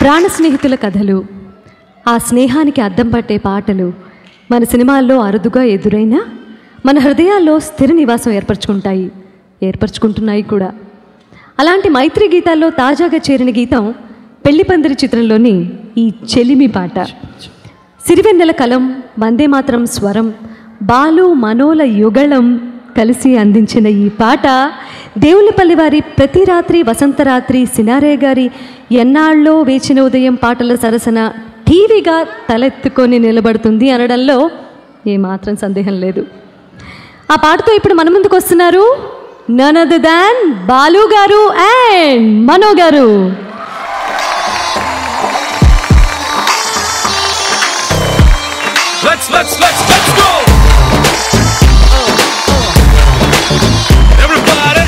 ప్రాణ స్నేహితుల కథలు, ఆ స్నేహానికి అద్దం పట్టే పాటలు మన సినిమాల్లో అరుదుగా ఎదురైనా మన హృదయాల్లో స్థిర నివాసం ఏర్పరచుకుంటున్నాయి కూడా. అలాంటి మైత్రి గీతాల్లో తాజాగా చేరిన గీతం పెళ్లిపందిరి చిత్రంలోని ఈ చెలిమి పాట. సిరివెన్నెల కలం, వందే మాత్రం స్వరం, బాలు మనోల యుగళం కలిసి అందించిన ఈ పాట దేవులపల్లి వారి ప్రతి రాత్రి వసంతరాత్రి, సినారే గారి ఎన్నాళ్ళో వేచిన ఉదయం పాటల సరసన టీవీగా తలెత్తుకొని నిలబడుతుంది అనడంలో ఏమాత్రం సందేహం లేదు. ఆ పాటతో ఇప్పుడు మన ముందుకు వస్తున్నారు నన్ అదర్ దాన్ బాలు గారు అండ్ మనో గారు. Let's go! Everybody!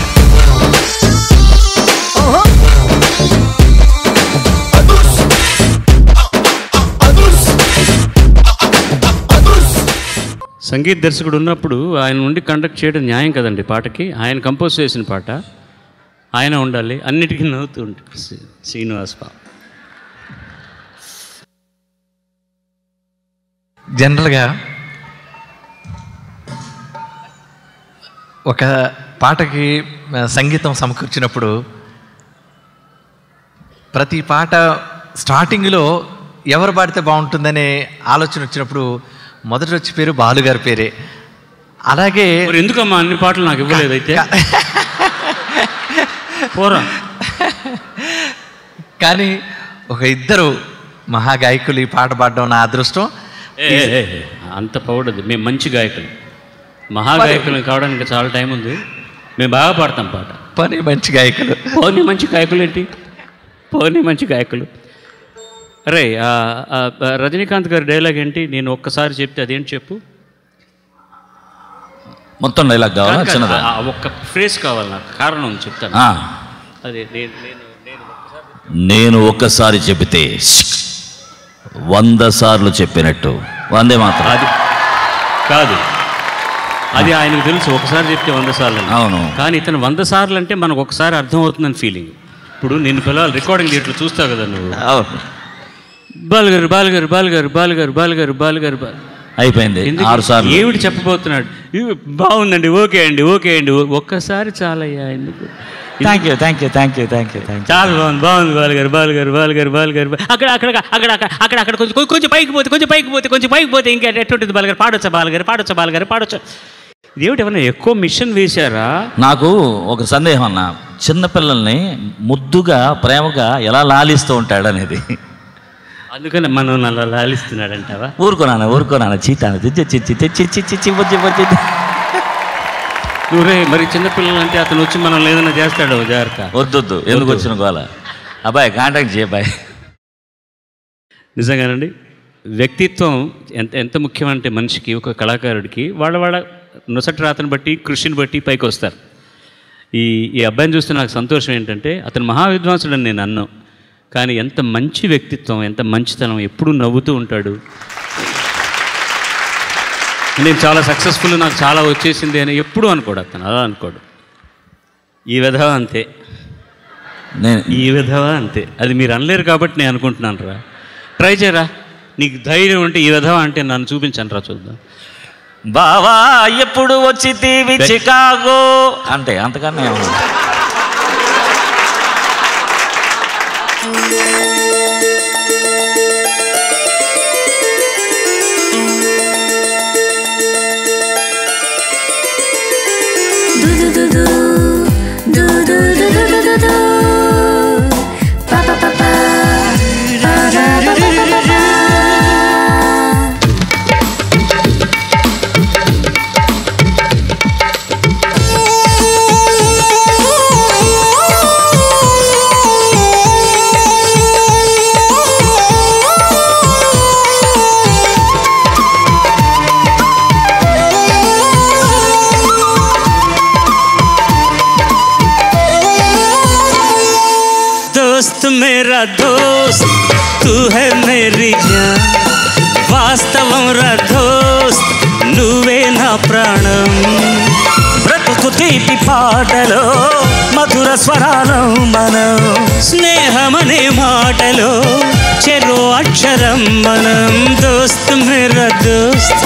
సంగీత దర్శకుడు ఉన్నప్పుడు ఆయన నుండి కండక్ట్ చేయడం న్యాయం కదండి. పాటకి ఆయన కంపోజ్ చేసిన పాట ఆయన ఉండాలి, అన్నిటికీ నవ్వుతూ ఉంటుంది శ్రీనివాస్ బాబు. జనరల్గా ఒక పాటకి సంగీతం సమకూర్చినప్పుడు ప్రతి పాట స్టార్టింగ్లో ఎవరు పాడితే బాగుంటుందనే ఆలోచన వచ్చినప్పుడు మొదటి వచ్చే పేరు బాలుగారి పేరే. అలాగే ఎందుకమ్మా అన్ని పాటలు నాకు ఇవ్వలేదు అయితే పోరా. కానీ ఒక ఇద్దరు మహాగాయకులు ఈ పాట పాడడం నా అదృష్టం. అంత పౌడదు, మేము మంచి గాయకులు, మహాగాయకులు కావడానికి చాలా టైం ఉంది. మేము బాగా పాడతాం పాట. పోనీ మంచి గాయకులు, పోనీ మంచి గాయకులు ఏంటి, పోనీ మంచి గాయకులు. అరే రజనీకాంత్ గారి డైలాగ్ ఏంటి, నేను ఒక్కసారి చెప్తే అదేంటి చెప్పు. మొత్తం డైలాగ్ కావాలా, ఒక్క ఫ్రేజ్ కావాలి నాకు, కారణం ఉంది చెప్తాను. అదే నేను ఒక్కసారి చెబితే 100 సార్లు చెప్పినట్టు, వందే మాత్రం. అది కాదు, అది ఆయనకు తెలుసు, ఒకసారి చెప్తే 100 సార్లు. అవును, కానీ ఇతను 100 సార్లు అంటే మనకు ఒకసారి అర్థం అవుతుందని ఫీలింగ్. ఇప్పుడు నిన్ను పిల్లలు రికార్డింగ్ థియేటర్లో చూస్తావు కదా నువ్వు, బాలుగారు బాలుగారు బాలుగారు బాలుగారు బాలుగారు బాలుగారు అయిపోయింది 6 సార్లు. ఏమిటి చెప్పబోతున్నాడు, బాగుందండి, ఓకే అండి, ఓకే అండి, ఒక్కసారి చాలయ్యా, ఎందుకు. Thank you thank you thank you thank you thank you. చాలా బాగుంది, బాగుంది బాలుగారు బాలుగారు బాలుగారు బాలుగారు. అక్కడ అక్కడ అక్కడ అక్కడ అక్కడ కొంచెం కొంచెం పైకి పోతే, కొంచెం పైకి పోతే, కొంచెం పైకి పోతే ఇంకా ఎట్టుంటుంది బాలుగారు, పాడొచ్చా బాలుగారు, పాడొచ్చా బాలుగారు, పాడొచ్చా. ఇదేమిటి ఏమన్నా ఎక్కువ మిషన్ వేశారా? నాకు ఒక సందేహం అన్న, చిన్నపిల్లల్ని ముద్దుగా ప్రేమగా ఎలా లాలిస్తూ ఉంటాడు అనేది. అందుకని మనం అలా లాలిస్తున్నాడంటావా? ఊరుకోనాను చీతాను నువ్వే మరి చిన్నపిల్లలు అంటే అతను వచ్చి మనం లేదన్నా చేస్తాడు, జాగ్రత్త. వద్దు, ఎందుకు వచ్చిన గోల. అబ్బాయి కాంటాక్ట్ చేయబాయ్. నిజంగానండి, వ్యక్తిత్వం ఎంత ముఖ్యమంటే మనిషికి, ఒక కళాకారుడికి వాళ్ళ నొసటి రాతను బట్టి, కృషిని బట్టి పైకి వస్తారు. ఈ అబ్బాయిని చూస్తే నాకు సంతోషం ఏంటంటే, అతను మహావిద్వాంసుడు అని నేను అన్నాను, కానీ ఎంత మంచి వ్యక్తిత్వం, ఎంత మంచితనం, ఎప్పుడూ నవ్వుతూ ఉంటాడు. నేను చాలా సక్సెస్ఫుల్, నాకు చాలా వచ్చేసింది అని ఎప్పుడూ అనుకోడు అతను, అలా అనుకోడు. ఈ విధవ అంతే, ఈ విధవ అంతే. అది మీరు అనలేరు కాబట్టి నేను అనుకుంటున్నాను రా, ట్రై చేయరా, నీకు ధైర్యం ఉంటే ఈ విధవ అంటే నన్ను చూపించండి రా, చూద్దాం. బావా ఎప్పుడు వచ్చి తీవి చికాగో అంటే అంతకన్నా मेरा दोस्त तू है मेरी जान, వాస్తవం రా దోస్త్ నువ్వే నా ప్రాణం. బ్రతుకు తీపి పాటలో మధుర స్వరాలం మనం, స్నేహమనే మాటలో అక్షరం మనం దోస్త్ మేరా దోస్త్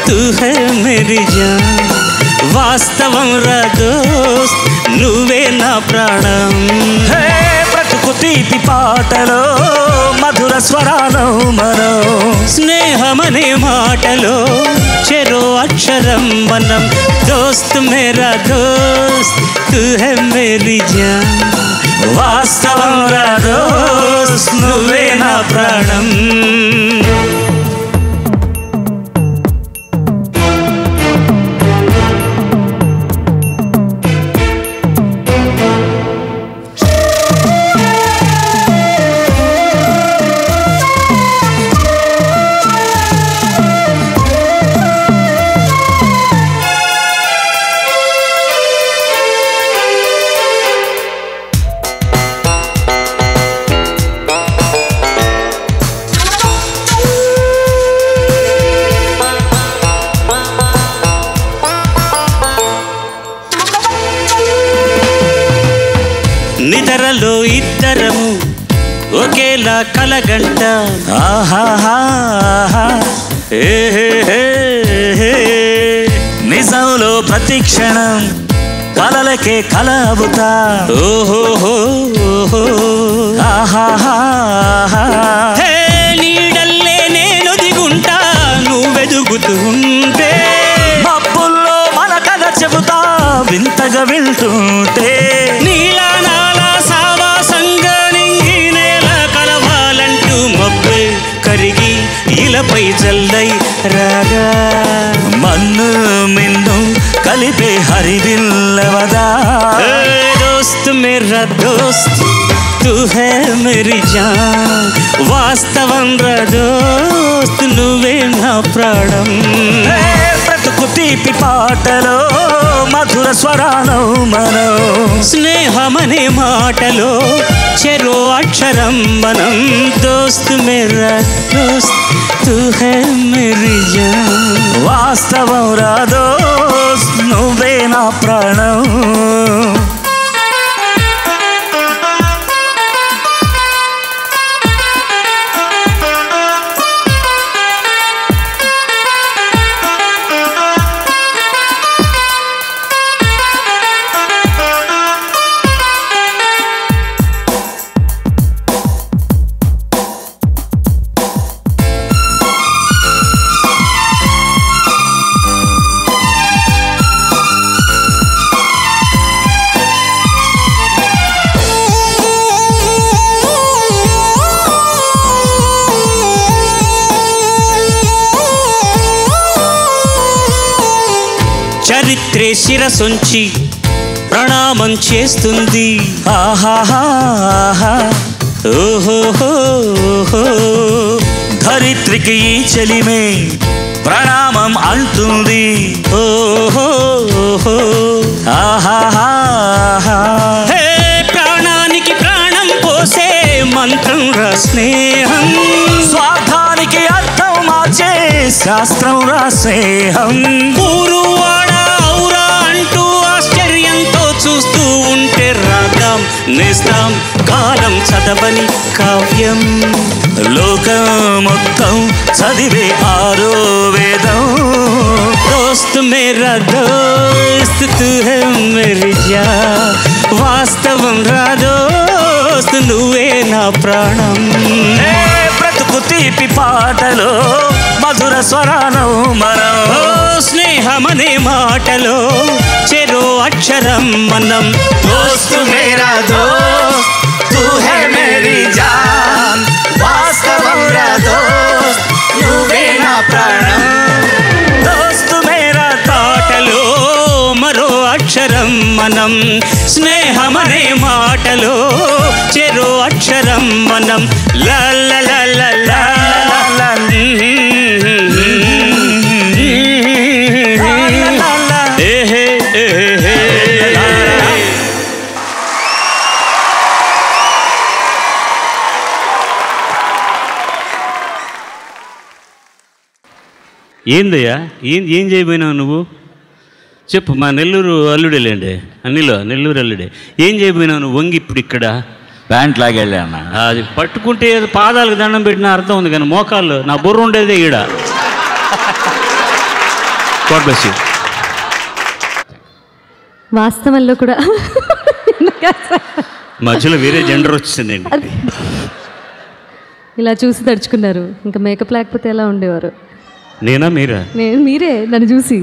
తూ హై మేరీ జాన్ వాస్తవం రా దోస్త్ నువ్వే నా ప్రాణం హే బ్రతుకు తీపి పాటలో మధుర స్వరాలో మనం స్నేహమనే మాటలో చెరో అక్షరం మనం దోస్త్ మేరా దోస్త్ తూ హై మేరీ జాన్ వాస్తవం రా దోస్త్ నువ్వే నా ప్రాణం. నిద్రలో ఇద్దరము ఒకేలా కలగంట ఆహాహా నిజంలో ప్రతి క్షణం కలలకే కల అవుతా ఓహో ఆహాహా నీడల్లే నేను దిగుంటా నువ్వెదుగుతూ ఉంటే మబ్బుల్లో మన కథ చెబుతా వింతగా వింటుంటే నీలా నాలా సావాసంగా నింగి నేల కలవాలంటూ మబ్బే కరిగి ఇలపై జల్లై రాగా మన్ను మిన్ను కలిపే హరిదిల్లవదా దోస్త్ మేరా దోస్త్ తూ హై మేరీ జాన్ వాస్తవం రా దోస్త్ నువ్వే నా ప్రాణం బ్రతుకు తీపి పాటలో మధుర స్వరాలో మనం స్నేహమనే మాటలో చెరో అక్షరం మనం దోస్త్ మేరా దోస్త్ తూ హై మేరీ జాన్ వాస్తవం రా దోస్త్ నువ్వే నా ప్రాణం. చరిత్రే శిరసొంచి ప్రణామం చేస్తుంది ఆహాహా ఓహో ధరిత్రికి ఈ చెలిమే ప్రణామం అంటుంది ఓహో ఆహాహా హే ప్రాణానికి ప్రాణం పోసే మంత్రం రా స్నేహం స్వార్థానికి అర్థం మార్చే శాస్త్రం రా స్నేహం ఊరు వాడ ఔరా అంటూ ఆశ్చర్యంతో చూస్తూ ఉంటే రాగం నేస్తాం కాలం చదవని కావ్యం లోకం మొత్తం చదివే ఆరో వేదం దోస్త్ మేరా దోస్త్ తూ హై మేరీ జాన్ వాస్తవం రా దోస్త్ నువ్వే నా ప్రాణం బ్రతుకు తీపి పాటలో మధుర స్వరాలో మనం స్నేహమనే మాటలో చెరో అక్షరం మనం దోస్త్ మేరా దోస్త్ తూ హై మేరీ జాన్ వాస్తవం రా దోస్త్ నువ్వే నా ప్రాణం దోస్త్ మేరా పాటలో మరో అక్షరం మనం స్నేహమనే మాటలో చెరో అక్షరం మనం లా లా లా లా లా లా. ఏందయ్యా ఏం చేయబోయినావు నువ్వు చెప్పు. మా నెల్లూరు అల్లుడేలేండి, నెల్లూరు అల్లుడే. ఏం చేయబోయినావు నువ్వు వంగి ఇప్పుడు ఇక్కడ ప్యాంట్ లాగెళ్ళా అన్న. అది పట్టుకుంటే పాదాలకు దండం పెట్టిన అర్థం ఉంది, కానీ మోకాళ్ళు నా బుర్ర ఉండేదే ఈడ. God bless you. వాస్తవంలో కూడా మధ్యలో వేరే జెండర్ వచ్చిందండి. ఇలా చూసి తడుచుకున్నారు. ఇంకా మేకప్ లేకపోతే ఎలా ఉండేవారు? నేనా మీరా? మీరే నన్ను చూసి